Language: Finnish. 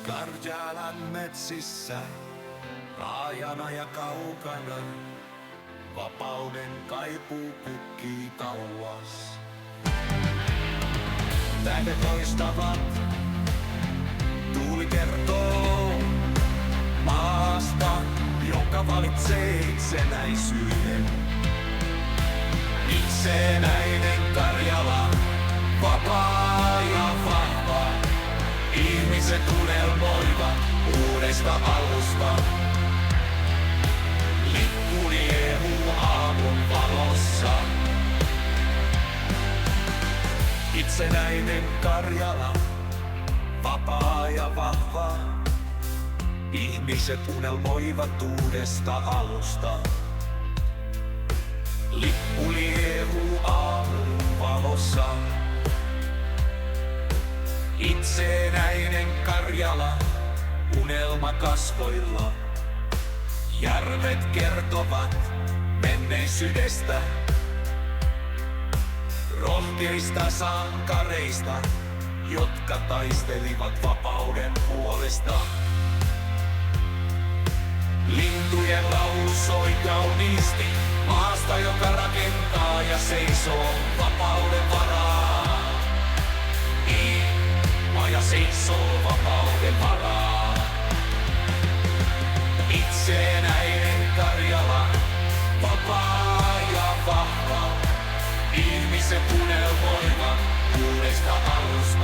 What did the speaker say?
Karjalan metsissä, raajana ja kaukana, vapauden kaipuu kukkii kauas. Tähdet loistavat, tuuli kertoo maasta, joka valitsee itsenäisyyden. Itsenäinen Karjala, vapaa ja vahva. Ihmiset unelmoivat uudesta alusta. Lippu liehuu aamun valossa. Itsenäinen Karjala, vapaa ja vahva. Ihmiset unelmoivat uudesta alusta. Lippu liehuu aamun valossa. Itsenäinen Karjala, unelma kasvoilla. Järvet kertovat menneisyydestä. Rohkeista sankareista, jotka taistelivat vapauden puolesta. Lintujen laulu soi kauniisti maasta, joka rakentaa ja seisoo vapauden varaa. Ilma ja seisoo vapauden varaa. Itsenäinen Karjala, vapaa ja vahva. Ihmiset unelmoivat uudesta alusta.